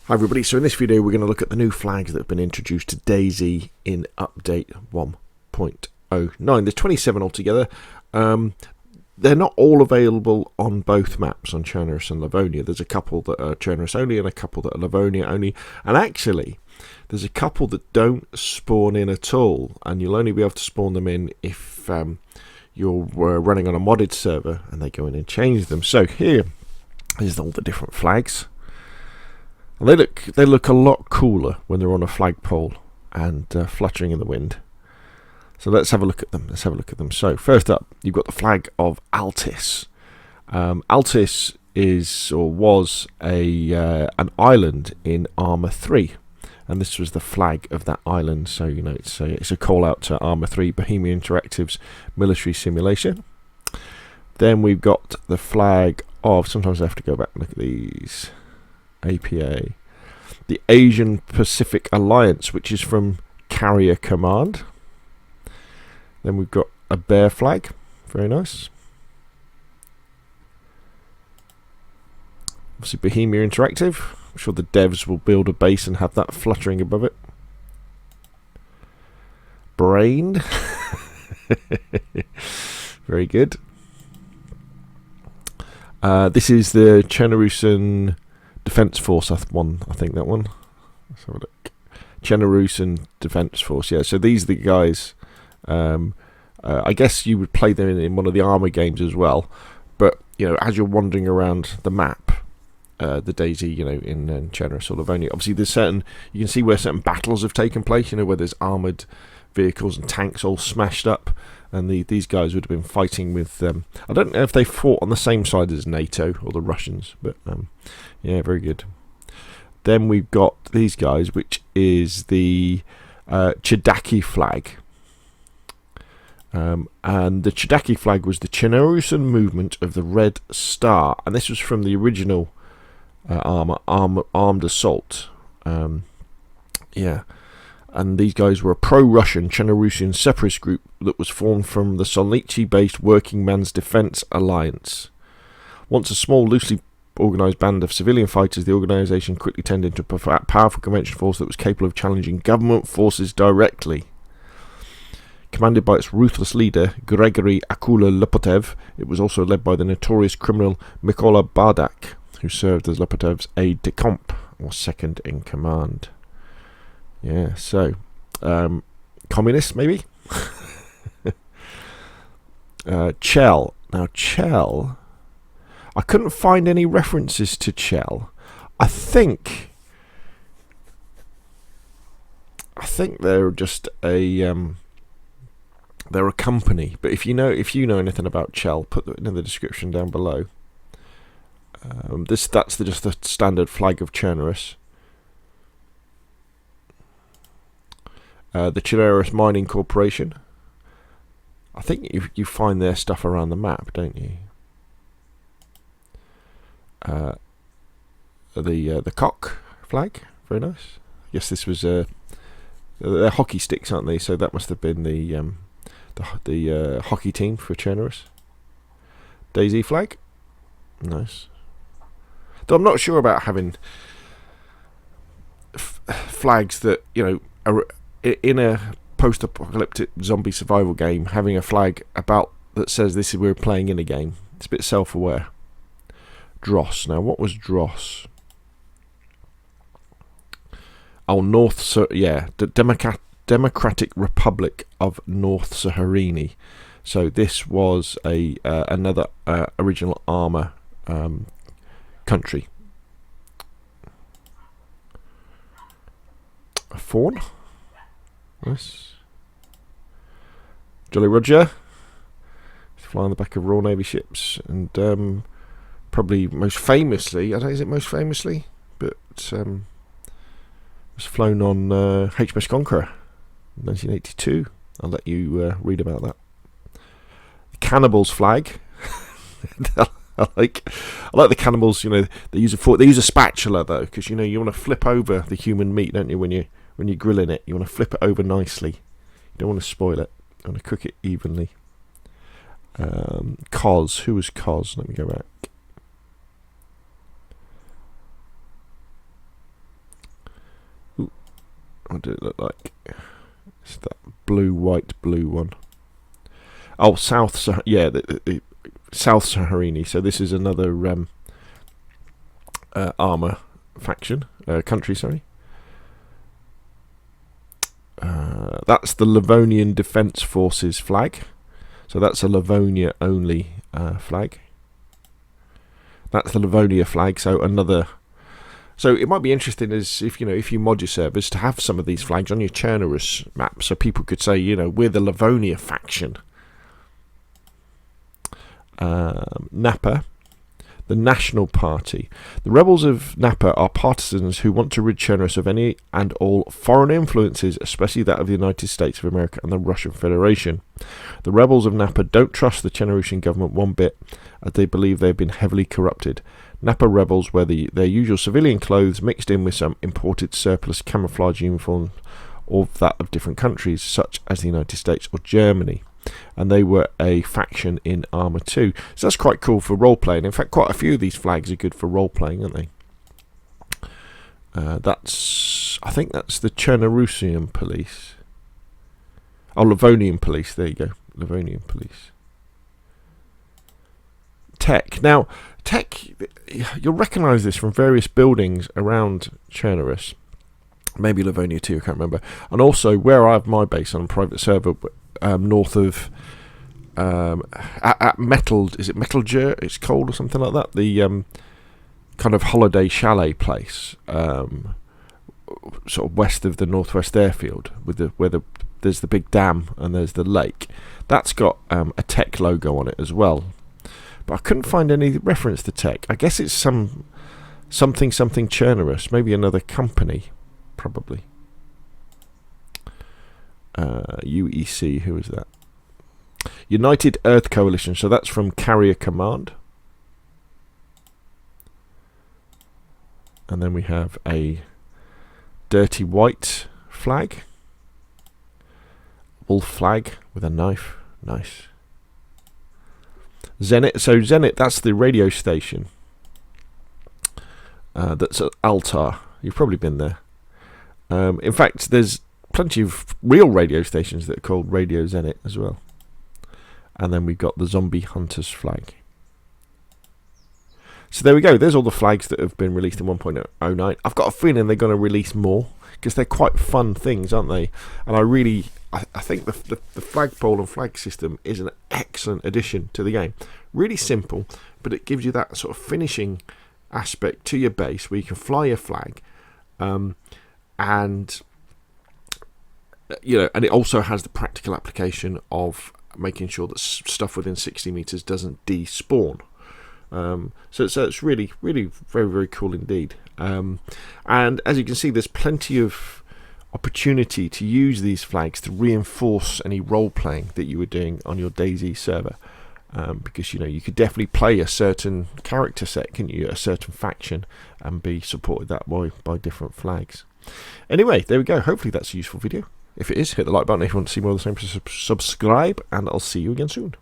Hi everybody, so in this video we're going to look at the new flags that have been introduced to DayZ in update 1.09. There's 27 altogether. They're not all available on both maps, on Chernobyl and Livonia. There's a couple that are Chernobyl only and a couple that are Livonia only. And actually, there's a couple that don't spawn in at all, and you'll only be able to spawn them in if you're running on a modded server and they go in and change them. So here is all the different flags. And they look a lot cooler when they're on a flagpole and fluttering in the wind. So let's have a look at them. So first up, you've got the flag of Altis. Altis is or was an island in Arma 3, and this was the flag of that island. So you know it's a call out to Arma 3, Bohemia Interactive's military simulation. Then we've got the flag of. Sometimes I have to go back and look at these. APA, the Asian Pacific Alliance, which is from Carrier Command. Then we've got a bear flag, very nice. Obviously Bohemia Interactive, I'm sure the devs will build a base and have that fluttering above it. Brain, very good. This is the Chernobyl Defence Force, I think that one. Let's have a look. Chernobyl Defence Force, yeah. So these are the guys. I guess you would play them in one of the Arma games as well. But you know, as you're wandering around the map, the DayZ, you know, in Chernobyl or Livonia, obviously there's you can see where certain battles have taken place. You know, where there's armoured vehicles and tanks all smashed up. And these guys would have been fighting with. I don't know if they fought on the same side as NATO or the Russians, but yeah, very good. Then we've got these guys, which is the Chidaki flag. And the Chidaki flag was the Chernobyl movement of the Red Star, and this was from the original armed assault. Yeah. And these guys were a pro-Russian Chernobyl separatist group that was formed from the Solnichi-based Working Man's Defense Alliance. Once a small, loosely organised band of civilian fighters, the organisation quickly turned into a powerful convention force that was capable of challenging government forces directly. Commanded by its ruthless leader, Grigory Akula Lopotev, it was also led by the notorious criminal Mykola Bardak, who served as Lopotev's aide-de-camp, or second in command. Yeah, so communists maybe. Chell. Now Chell, I couldn't find any references to Chell. I think they're just they're a company. But if you know anything about Chell, put it in the description down below. That's just the standard flag of Chernobyl. The Chernobyl Mining Corporation. I think you find their stuff around the map, don't you? The cock flag, very nice. I guess this was they're hockey sticks, aren't they? So that must have been the hockey team for Chernobyl. DayZ flag, nice. Though I'm not sure about having flags that, you know, are in a post-apocalyptic zombie survival game, having a flag that says this is we're playing in a game. It's a bit self-aware. Dross. Now, what was Dross? Oh, the Democratic Republic of North Saharini. So this was another original Arma country. A fawn. Nice. Jolly Roger. Fly on the back of Royal Navy ships, and probably most famously, I don't know, is it most famously, but was flown on HMS Conqueror, 1982. I'll let you read about that. The Cannibals flag. I like the cannibals. You know, they use a spatula though, because you know you want to flip over the human meat, don't you? When you're grilling it, you want to flip it over nicely. You don't want to spoil it. You want to cook it evenly. Cos. Who was Cos? Let me go back. What did it look like? It's that blue, white, blue one. Oh, South the South Saharini. So this is another armour faction, country, sorry. That's the Livonian Defence Forces flag. So that's a Livonia only flag. That's the Livonia flag. So another. So it might be interesting as if you mod your servers to have some of these flags on your Chernerus map, so people could say, we're the Livonia faction. Napa, the National Party. The rebels of Napa are partisans who want to rid Chernerus of any and all foreign influences, especially that of the United States of America and the Russian Federation. The rebels of Napa don't trust the Chernerusian government one bit, as they believe they've been heavily corrupted. Napa rebels wear their usual civilian clothes mixed in with some imported surplus camouflage uniforms or that of different countries, such as the United States or Germany. And they were a faction in Arma 2. So that's quite cool for role-playing. In fact, quite a few of these flags are good for role-playing, aren't they? I think that's the Chernerusian police. Oh, Livonian police. There you go. Livonian police. Tech. Now, tech, you'll recognise this from various buildings around Chernerus. Maybe Livonia too, I can't remember. And also, where I have my base on a private server, north of at Metal, is it Metalger? It's called or something like that. The kind of holiday chalet place, sort of west of the Northwest Airfield, with there's the big dam and there's the lake. That's got a tech logo on it as well, but I couldn't find any reference to tech. I guess it's something Chernerus, maybe another company, probably. UEC, who is that? United Earth Coalition, so that's from Carrier Command. And then we have a dirty white flag. Wolf flag with a knife. Nice. Zenit, so Zenit, that's the radio station. That's at Altar. You've probably been there. In fact, there's plenty of real radio stations that are called Radio Zenit as well. And then we've got the Zombie Hunters flag. So there we go. There's all the flags that have been released in 1.09. I've got a feeling they're going to release more, because they're quite fun things, aren't they? And I think the flagpole and flag system is an excellent addition to the game. Really simple, but it gives you that sort of finishing aspect to your base where you can fly your flag, and it also has the practical application of making sure that stuff within 60 meters doesn't despawn. So it's really, really very, very cool indeed. And as you can see, there's plenty of opportunity to use these flags to reinforce any role playing that you were doing on your DayZ server. Because you could definitely play a certain character set, couldn't you, a certain faction, and be supported that way by different flags. Anyway, there we go. Hopefully that's a useful video. If it is, hit the like button if you want to see more of the same. Subscribe, and I'll see you again soon.